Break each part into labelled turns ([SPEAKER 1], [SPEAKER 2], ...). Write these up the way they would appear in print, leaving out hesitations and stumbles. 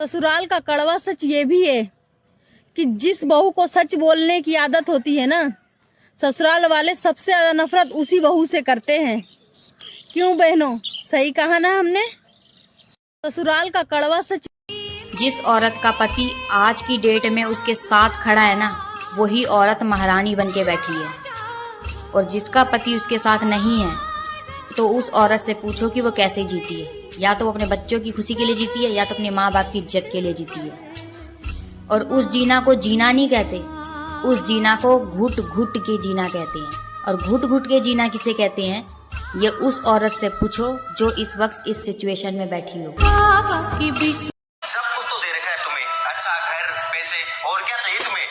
[SPEAKER 1] ससुराल का कड़वा सच ये भी है कि जिस बहू को सच बोलने की आदत होती है ना, ससुराल वाले सबसे ज्यादा नफरत उसी बहू से करते हैं। क्यों बहनों, सही कहा ना हमने? ससुराल का कड़वा सच।
[SPEAKER 2] जिस औरत का पति आज की डेट में उसके साथ खड़ा है ना, वही औरत महारानी बन के बैठी है। और जिसका पति उसके साथ नहीं है, तो उस औरत से पूछो कि वो कैसे जीती है। या तो वो अपने बच्चों की खुशी के लिए जीती है, या तो अपने माँ बाप की इज्जत के लिए जीती है। और उस जीना को जीना नहीं कहते, उस जीना को घुट घुट के जीना कहते हैं। और घुट घुट के जीना किसे कहते हैं, ये उस औरत से पूछो जो इस वक्त इस सिचुएशन में बैठी हो।
[SPEAKER 3] सब कुछ तो दे रखा है तुम्हें, अच्छा घर, पैसे, और क्या चाहिए तुम्हें?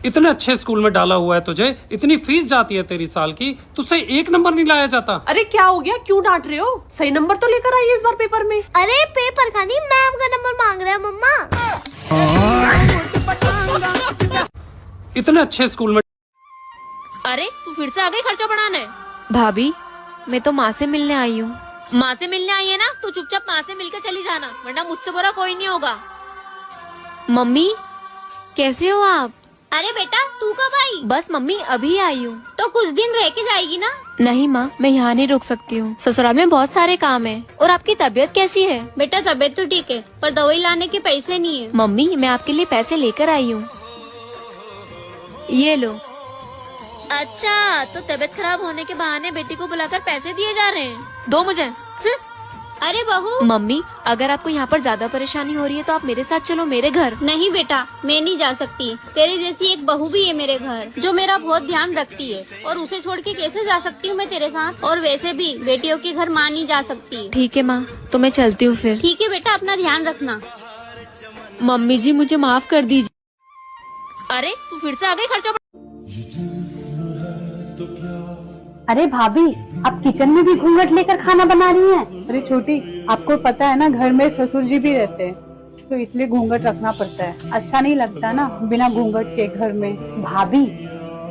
[SPEAKER 4] इतने अच्छे स्कूल में डाला हुआ है तुझे, इतनी फीस जाती है तेरी साल की, तुझसे 1 नंबर नहीं लाया जाता।
[SPEAKER 5] अरे क्या हो गया, क्यों डांट रहे हो? सही नंबर तो लेकर आइए इस बार पेपर में।
[SPEAKER 6] अरे पेपर का नहीं, मैम का नंबर मांग रहे हैं मम्मा।
[SPEAKER 4] इतने अच्छे स्कूल में।
[SPEAKER 7] अरे तू फिर से आ गई खर्चा बढ़ाने?
[SPEAKER 8] भाभी, मैं तो माँ से मिलने आई हूँ।
[SPEAKER 7] माँ से मिलने आई है ना, तू चुपचाप माँ से मिलकर चली जाना, वरना मुझसे बुरा कोई नहीं होगा।
[SPEAKER 8] मम्मी, कैसे हो आप?
[SPEAKER 7] अरे बेटा, तू कब आई?
[SPEAKER 8] बस मम्मी, अभी आई हूँ।
[SPEAKER 7] तो कुछ दिन रह के जाएगी ना?
[SPEAKER 8] नहीं माँ, मैं यहाँ नहीं रुक सकती हूँ, ससुराल में बहुत सारे काम है। और आपकी तबीयत कैसी है?
[SPEAKER 7] बेटा तबीयत तो ठीक है, पर दवाई लाने के पैसे नहीं है।
[SPEAKER 8] मम्मी, मैं आपके लिए पैसे लेकर आई हूँ, ये लो।
[SPEAKER 7] अच्छा, तो तबीयत खराब होने के बहाने बेटी को बुलाकर पैसे दिए जा रहे हैं?
[SPEAKER 8] दो मुझे।
[SPEAKER 7] अरे बहू।
[SPEAKER 8] मम्मी, अगर आपको यहाँ पर ज्यादा परेशानी हो रही है तो आप मेरे साथ चलो, मेरे घर।
[SPEAKER 7] नहीं बेटा, मैं नहीं जा सकती। तेरे जैसी एक बहू भी है मेरे घर, जो मेरा बहुत ध्यान रखती है, और उसे छोड़ के कैसे जा सकती हूँ मैं तेरे साथ? और वैसे भी बेटियों के घर माँ नहीं जा सकती।
[SPEAKER 8] ठीक है माँ, तो मैं चलती हूँ फिर।
[SPEAKER 7] ठीक है बेटा, अपना ध्यान रखना।
[SPEAKER 8] मम्मी जी, मुझे माफ कर दीजिए।
[SPEAKER 7] अरे तू फिर से आ गई खर्चा।
[SPEAKER 9] अरे भाभी, आप किचन में भी घूंघट लेकर खाना बना रही हैं? अरे छोटी, आपको पता है ना, घर में ससुर जी भी रहते हैं, तो इसलिए घूंघट रखना पड़ता है। अच्छा नहीं लगता ना बिना घूंघट के घर में। भाभी,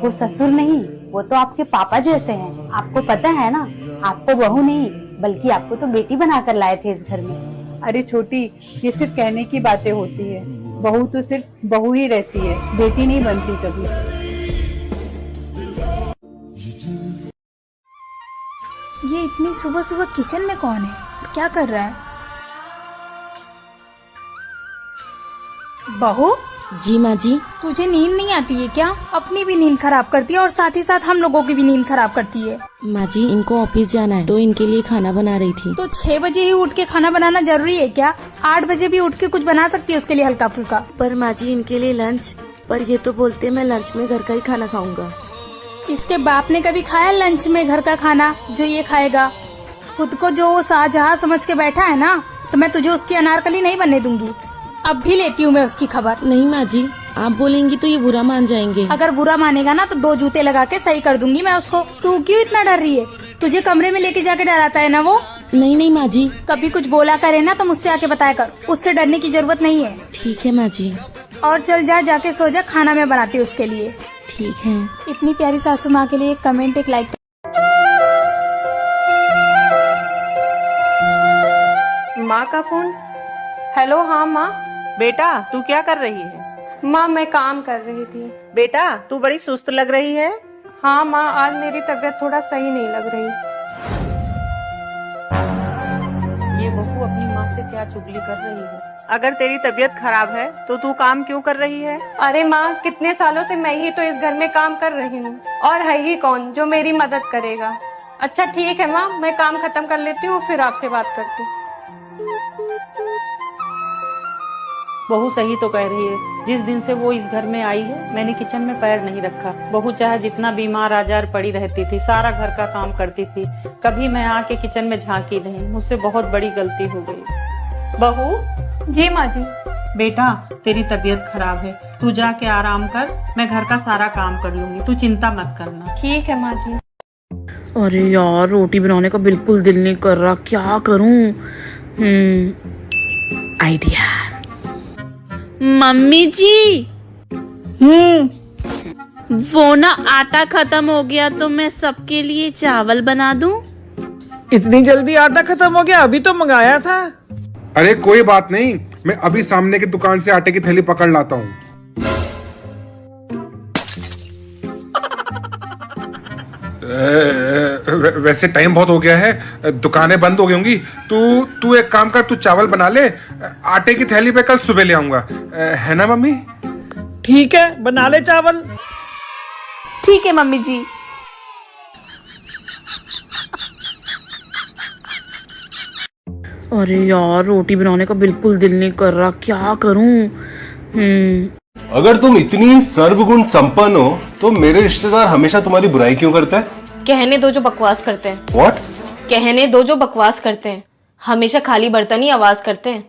[SPEAKER 9] वो ससुर नहीं, वो तो आपके पापा जैसे हैं। आपको पता है ना, आपको बहू नहीं बल्कि आपको तो बेटी बनाकर लाए थे इस घर में। अरे छोटी, ये सिर्फ कहने की बातें होती है। बहू तो सिर्फ बहू ही रहती है, बेटी नहीं बनती कभी।
[SPEAKER 10] ये इतनी सुबह सुबह किचन में कौन है और क्या कर रहा है? बहू।
[SPEAKER 8] जी माँ जी।
[SPEAKER 10] तुझे नींद नहीं आती है क्या? अपनी भी नींद खराब करती है और साथ ही साथ हम लोगों की भी नींद खराब करती है।
[SPEAKER 8] माँ जी, इनको ऑफिस जाना है तो इनके लिए खाना बना रही थी।
[SPEAKER 10] तो 6 बजे ही उठ के खाना बनाना जरूरी है क्या? 8 बजे भी उठ के कुछ बना सकती है उसके लिए हल्का फुल्का।
[SPEAKER 8] पर माँ जी, इनके लिए लंच, पर ये तो बोलते मैं लंच में घर का ही खाना खाऊंगा।
[SPEAKER 10] इसके बाप ने कभी खाया लंच में घर का खाना जो ये खाएगा? खुद को जो शाहजहां समझ के बैठा है ना, तो मैं तुझे उसकी अनारकली नहीं बनने दूंगी। अब भी लेती हूँ मैं उसकी खबर।
[SPEAKER 8] नहीं माँ जी, आप बोलेंगी तो ये बुरा मान जाएंगे।
[SPEAKER 10] अगर बुरा मानेगा ना तो 2 जूते लगा के सही कर दूंगी मैं उसको। तू क्यों इतना डर रही है? तुझे कमरे में लेके जाके डराता है ना वो?
[SPEAKER 8] नहीं नहीं माँ जी।
[SPEAKER 10] कभी कुछ बोला करे ना तो मुझसे आके बताया कर, उससे डरने की जरूरत नहीं है।
[SPEAKER 8] ठीक है माँ जी।
[SPEAKER 10] और चल जा, जाके सो जा, खाना मैं बनाती हूँ उसके लिए।
[SPEAKER 8] ठीक है।
[SPEAKER 10] इतनी प्यारी सासू माँ के लिए एक कमेंट, एक लाइक।
[SPEAKER 5] माँ का फोन। हेलो। हाँ माँ।
[SPEAKER 11] बेटा, तू क्या कर रही है?
[SPEAKER 5] माँ, मैं काम कर रही थी।
[SPEAKER 11] बेटा, तू बड़ी सुस्त लग रही है।
[SPEAKER 5] हाँ माँ, आज मेरी तबीयत थोड़ा सही नहीं लग रही।
[SPEAKER 11] ये बहू अपनी माँ से क्या चुगली कर रही है? अगर तेरी तबीयत खराब है तो तू काम क्यों कर रही है?
[SPEAKER 5] अरे माँ, कितने सालों से मैं ही तो इस घर में काम कर रही हूँ, और है ही कौन जो मेरी मदद करेगा। अच्छा ठीक है माँ, मैं काम खत्म कर लेती हूँ, फिर आपसे बात करती हूँ।
[SPEAKER 11] बहू सही तो कह रही है। जिस दिन से वो इस घर में आई है, मैंने किचन में पैर नहीं रखा। बहू चाहे जितना बीमार आजार पड़ी रहती थी, सारा घर का काम करती थी, कभी मैं आके किचन में झांकी नहीं। मुझसे बहुत बड़ी गलती हो गई। बहू।
[SPEAKER 5] जी माँ जी।
[SPEAKER 11] बेटा, तेरी तबीयत खराब है, तू जाके आराम कर, मैं घर का सारा काम कर लूंगी, तू चिंता मत करना।
[SPEAKER 5] ठीक है माँ जी।
[SPEAKER 12] अरे यार, रोटी बनाने का बिल्कुल दिल नहीं कर रहा, क्या करूं? आइडिया। मम्मी जी, वो ना आटा खत्म हो गया, तो मैं सबके लिए चावल बना दूं?
[SPEAKER 13] इतनी जल्दी आटा खत्म हो गया? अभी तो मंगाया था।
[SPEAKER 14] अरे कोई बात नहीं, मैं अभी सामने की दुकान से आटे की थैली पकड़ लाता हूँ। वैसे टाइम बहुत हो गया है, दुकानें बंद हो गई होंगी। तू एक काम कर, तू चावल बना ले, आटे की थैली पे कल सुबह ले आऊंगा, है ना मम्मी?
[SPEAKER 13] ठीक है, बना ले चावल।
[SPEAKER 8] ठीक है मम्मी जी।
[SPEAKER 12] अरे यार, रोटी बनाने का बिल्कुल दिल नहीं कर रहा, क्या करूं?
[SPEAKER 15] अगर तुम इतनी सर्वगुण संपन्न हो तो मेरे रिश्तेदार हमेशा तुम्हारी बुराई क्यों करते हैं?
[SPEAKER 8] कहने दो जो बकवास करते हैं।
[SPEAKER 15] What?
[SPEAKER 8] कहने दो जो बकवास करते हैं। हमेशा खाली बर्तन ही आवाज करते हैं।